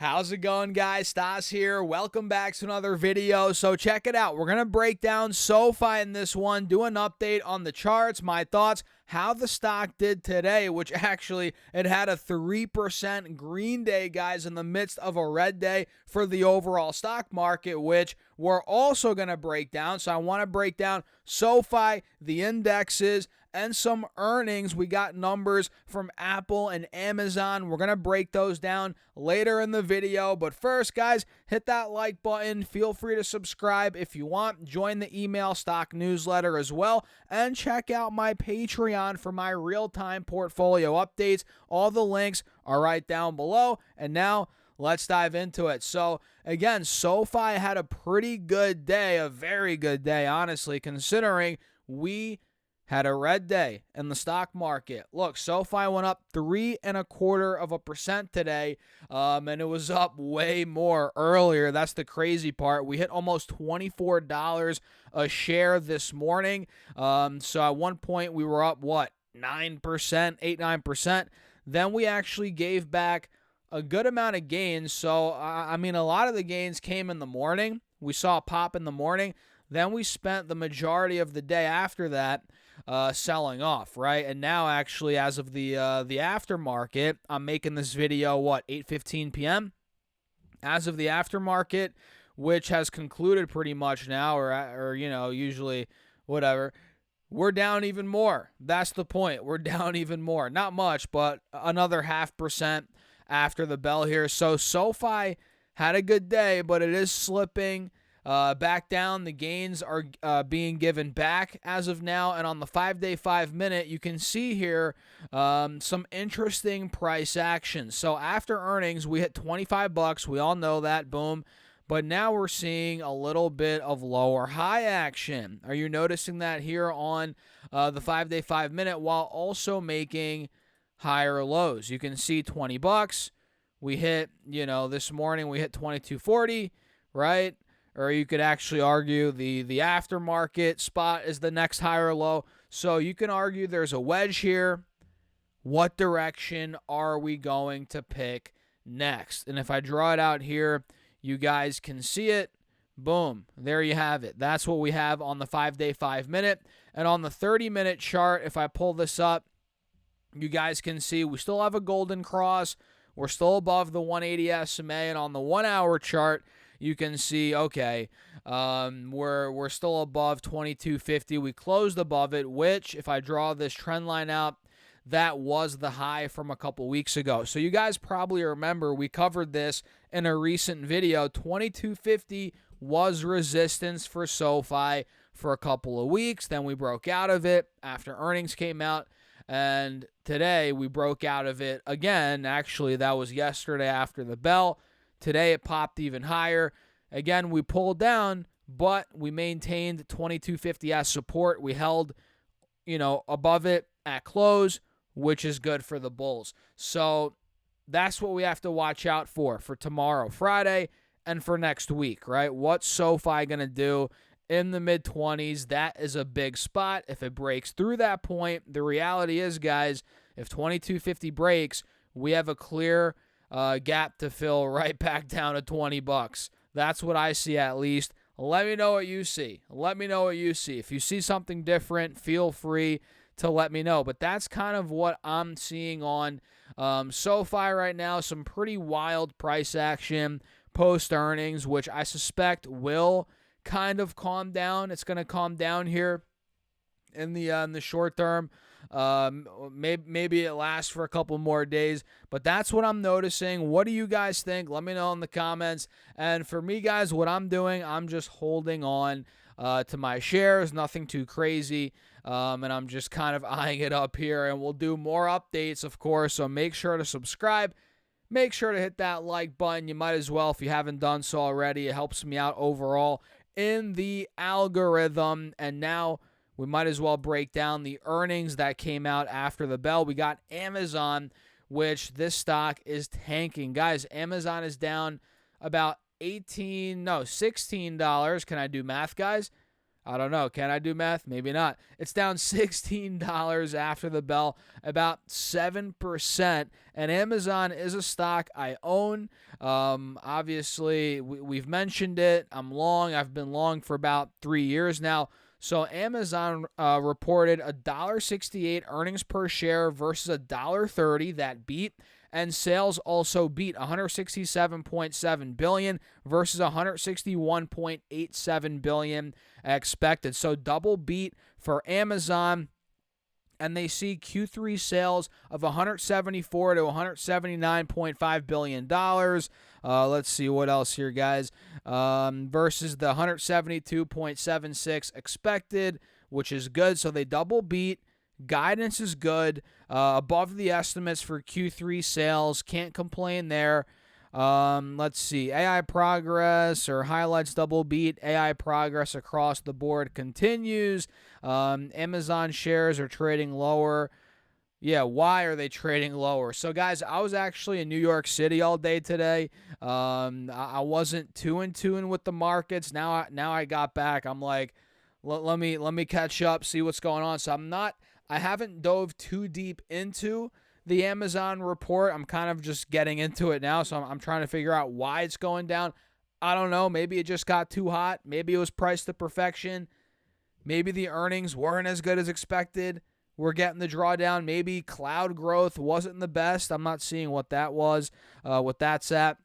How's it going, guys? Stas here. Welcome back to another video. So check it out. We're going to break down Sofi in this one, do an update on the charts, my thoughts, how the stock did today, which actually it had a 3% green day, guys, in the midst of a red day for the overall stock market, which we're also going to break down. So I want to break down Sofi, the indexes, and some earnings. We got numbers from Apple and Amazon. We're going to break those down later in the video. But first, guys, hit that like button. Feel free to subscribe if you want. Join the email stock newsletter as well. And check out my Patreon for my real-time portfolio updates. All the links are right down below. And now, let's dive into it. So, again, Sofi had a pretty good day, a very good day, honestly, considering we had a red day in the stock market. Look, Sofi went up 3.25% today, and it was up way more earlier. That's the crazy part. We hit almost $24 a share this morning. So at one point we were up, 9%. Then we actually gave back a good amount of gains. So, I mean, a lot of the gains came in the morning. We saw a pop in the morning. Then we spent the majority of the day after that selling off, right? And now, actually, as of the aftermarket, I'm making this video, 8:15 p.m.? As of the aftermarket, which has concluded pretty much now, or usually whatever, we're down even more. That's the point. We're down even more. Not much, but another 0.5% after the bell here. So Sofi had a good day, but it is slipping back down. The gains are being given back as of now. And on the 5-day, 5-minute, you can see here some interesting price action. So after earnings, we hit $25. We all know that. Boom. But now we're seeing a little bit of lower high action. Are you noticing that here on the 5-day, 5-minute, while also making higher lows? You can see $20. We hit, this morning we hit $22.40, right? Or you could actually argue the aftermarket spot is the next higher low. So you can argue there's a wedge here. What direction are we going to pick next? And if I draw it out here, you guys can see it. Boom. There you have it. That's what we have on the 5-day, 5-minute. And on the 30-minute chart, if I pull this up, you guys can see we still have a golden cross. We're still above the 180 SMA. And on the 1-hour chart, you can see, okay, we're still above 2250. We closed above it, which, if I draw this trend line out, that was the high from a couple weeks ago. So you guys probably remember we covered this in a recent video. 2250 was resistance for Sofi for a couple of weeks. Then we broke out of it after earnings came out. And today we broke out of it again. Actually, that was yesterday after the bell. Today it popped even higher. Again, we pulled down, but we maintained 2250 as support. We held, above it at close, which is good for the bulls. So that's what we have to watch out for tomorrow, Friday, and for next week, right? What's Sofi going to do in the mid-20s? That is a big spot. If it breaks through that point, the reality is, guys, if 2250 breaks, we have a clear gap to fill right back down to $20. That's what I see, at least. Let me know what you see. If you see something different, feel free to let me know. But that's kind of what I'm seeing on Sofi right now. Some pretty wild price action post earnings, which I suspect will kind of calm down. It's going to calm down here in the short term. Maybe it lasts for a couple more days, but that's what I'm noticing. What do you guys think? Let me know in the comments. And for me, guys, what I'm doing, I'm just holding on to my shares, nothing too crazy, and I'm just kind of eyeing it up here, and we'll do more updates, of course, so make sure to subscribe. Make sure to hit that like button. You might as well if you haven't done so already. It helps me out overall in the algorithm. And now we might as well break down the earnings that came out after the bell. We got Amazon, which this stock is tanking. Guys, Amazon is down about $16. Can I do math, guys? I don't know. Can I do math? Maybe not. It's down $16 after the bell, about 7%. And Amazon is a stock I own. Obviously, we've mentioned it. I'm long. I've been long for about 3 years now. So Amazon reported $1.68 earnings per share versus $1.30. That beat. And sales also beat 167.7 billion versus 161.87 billion expected. So double beat for Amazon, and they see Q3 sales of 174 to 179.5 billion dollars. Let's see what else here, guys. Versus the 172.76 expected, which is good. So they double beat. Guidance is good, above the estimates for Q3 sales. Can't complain there. Let's see. AI progress or highlights double beat. AI progress across the board continues. Amazon shares are trading lower. Yeah, why are they trading lower? So, guys, I was actually in New York City all day today. I wasn't too in tune with the markets. Now I got back. I'm like, let me catch up, see what's going on. So I haven't dove too deep into the Amazon report. I'm kind of just getting into it now, so I'm trying to figure out why it's going down. I don't know. Maybe it just got too hot. Maybe it was priced to perfection. Maybe the earnings weren't as good as expected. We're getting the drawdown. Maybe cloud growth wasn't the best. I'm not seeing what that was, what that's at.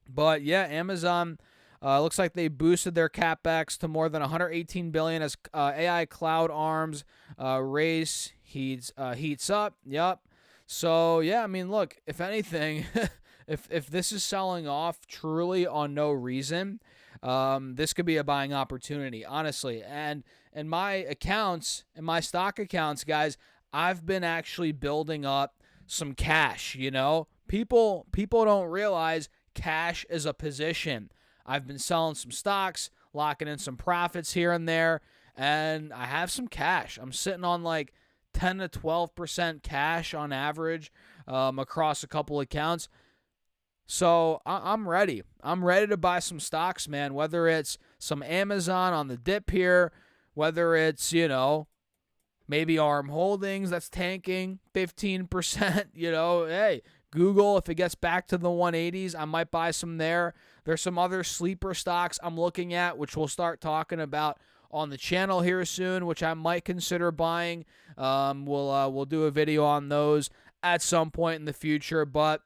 But yeah, Amazon looks like they boosted their capex to more than 118 billion as AI cloud arms race heats up. Yep. So yeah, I mean, look, if anything, if this is selling off truly on no reason, this could be a buying opportunity, honestly. And in my accounts, in my stock accounts, guys, I've been actually building up some cash. People don't realize cash is a position. I've been selling some stocks, locking in some profits here and there, and I have some cash. I'm sitting on like 10 to 12% cash on average across a couple accounts. So I'm ready. I'm ready to buy some stocks, man, whether it's some Amazon on the dip here, whether it's, maybe ARM Holdings that's tanking 15%, hey, Google, if it gets back to the 180s, I might buy some there. There's some other sleeper stocks I'm looking at, which we'll start talking about on the channel here soon, which I might consider buying. We'll do a video on those at some point in the future. But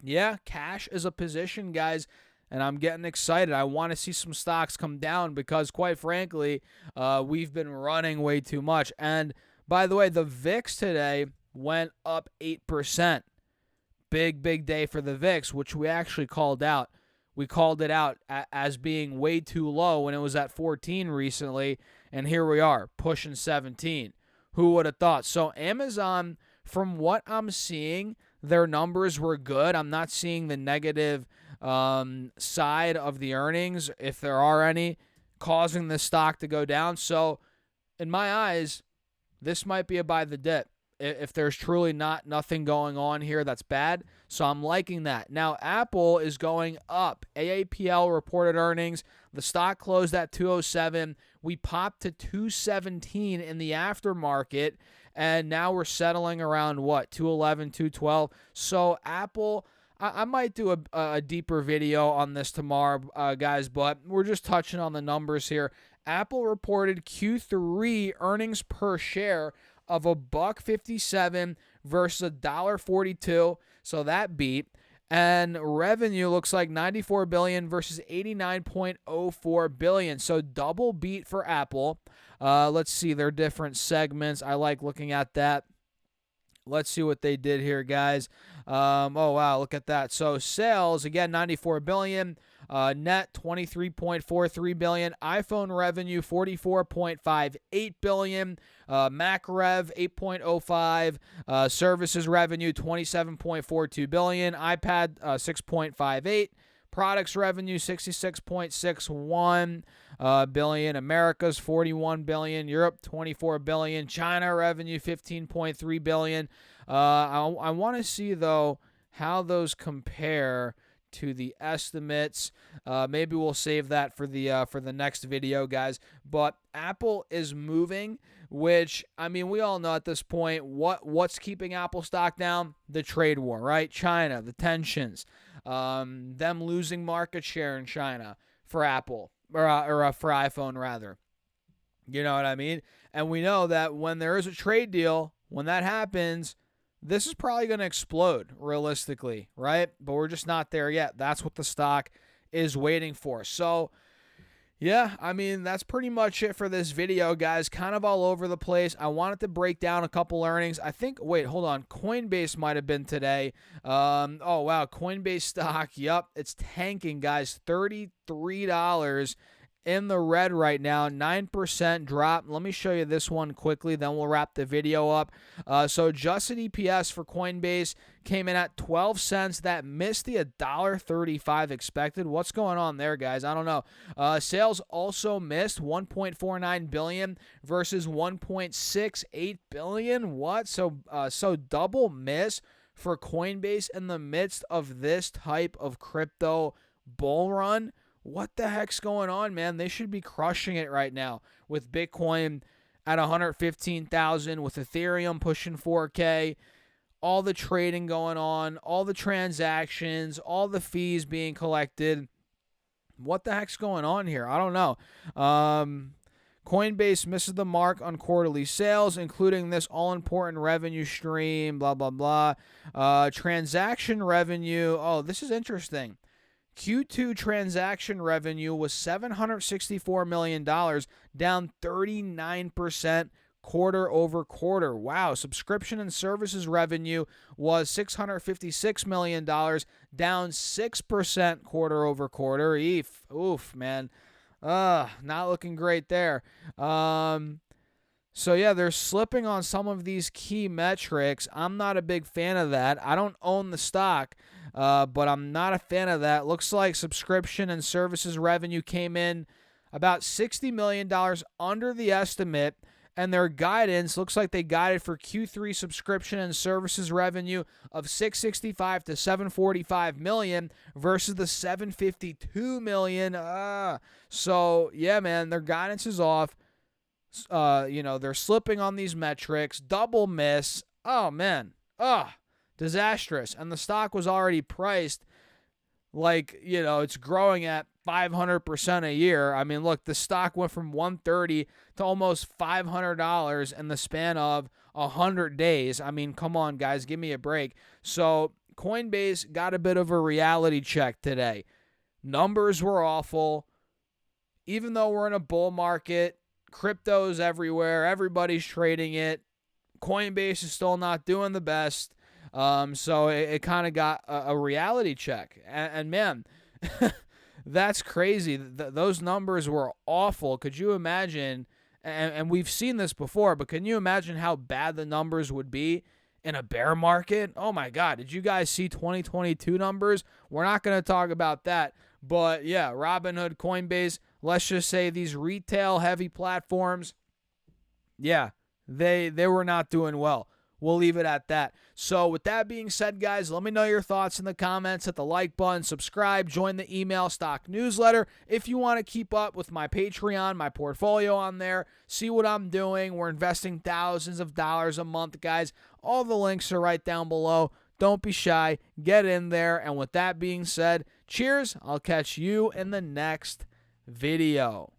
yeah, cash is a position, guys, and I'm getting excited. I want to see some stocks come down because, quite frankly, we've been running way too much. And by the way, the VIX today went up 8%. Big day for the VIX, which we actually called out. We called it out as being way too low when it was at 14 recently, and here we are, pushing 17. Who would have thought? So Amazon, from what I'm seeing, their numbers were good. I'm not seeing the negative side of the earnings, if there are any, causing the stock to go down. So in my eyes, this might be a buy the dip. If there's truly nothing going on here that's bad. So I'm liking that. Now, Apple is going up. AAPL reported earnings. The stock closed at 207. We popped to 217 in the aftermarket, and now we're settling around, 211, 212. So Apple, I might do a deeper video on this tomorrow, guys, but we're just touching on the numbers here. Apple reported Q3 earnings per share of $1.57 versus $1.42, so that beat. And revenue looks like $94 billion versus $89.04 billion, so double beat for Apple. Let's see their different segments. I like looking at that. Let's see what they did here, guys. Oh, wow, look at that. So sales, again, $94 billion. Net, $23.43 billion. iPhone revenue, $44.58 billion. Mac rev, $8.05. Services revenue, $27.42 billion. iPad, $6.58. Products revenue, $66.61 billion. Americas, $41 billion. Europe, $24 billion. China revenue, $15.3 billion. I want to see, though, how those compare to the estimates. Maybe we'll save that for the next video, guys. But Apple is moving, which, I mean, we all know at this point what's keeping Apple stock down? The trade war, right? China, the tensions, them losing market share in China for Apple, or for iPhone rather. You know what I mean? And we know that when there is a trade deal, when that happens, this is probably going to explode realistically, right? But we're just not there yet. That's what the stock is waiting for. So, yeah, I mean, that's pretty much it for this video, guys. Kind of all over the place. I wanted to break down a couple earnings. I think, wait, hold on. Coinbase might have been today. Oh, wow. Coinbase stock, yep, it's tanking, guys. $33 in the red right now, 9% drop. Let me show you this one quickly, then we'll wrap the video up. So adjusted EPS for Coinbase came in at 12 cents. That missed the $1.35 expected. What's going on there, guys? I don't know. Sales also missed $1.49 billion versus $1.68 billion. What? So double miss for Coinbase in the midst of this type of crypto bull run. What the heck's going on, man? They should be crushing it right now with Bitcoin at 115,000, with Ethereum pushing 4K, all the trading going on, all the transactions, all the fees being collected. What the heck's going on here? I don't know. Coinbase misses the mark on quarterly sales, including this all-important revenue stream, blah, blah, blah. Transaction revenue. Oh, this is interesting. Q2 transaction revenue was $764 million, down 39% quarter over quarter. Wow. Subscription and services revenue was $656 million, down 6% quarter over quarter. Oof, man. Not looking great there. So, yeah, they're slipping on some of these key metrics. I'm not a big fan of that. I don't own the stock, but I'm not a fan of that. Looks like subscription and services revenue came in about $60 million under the estimate, and their guidance looks like they guided for Q3 subscription and services revenue of $665 to $745 million versus the $752 million. So, yeah, man, their guidance is off. They're slipping on these metrics. Double miss. Oh, man. Disastrous. And the stock was already priced like, it's growing at 500% a year. I mean, look, the stock went from $130 to almost $500 in the span of 100 days. I mean, come on, guys, give me a break. So Coinbase got a bit of a reality check today. Numbers were awful. Even though we're in a bull market, crypto's everywhere. Everybody's trading it. Coinbase is still not doing the best. So it kind of got a reality check. And man, that's crazy. Those numbers were awful. Could you imagine? And we've seen this before, but can you imagine how bad the numbers would be in a bear market? Oh my God. Did you guys see 2022 numbers? We're not going to talk about that. But yeah, Robinhood, Coinbase, let's just say these retail heavy platforms, yeah, they were not doing well. We'll leave it at that. So with that being said, guys, let me know your thoughts in the comments. Hit the like button, subscribe, join the email stock newsletter. If you want to keep up with my Patreon, my portfolio on there, see what I'm doing. We're investing thousands of dollars a month, guys. All the links are right down below. Don't be shy. Get in there. And with that being said, cheers. I'll catch you in the next video.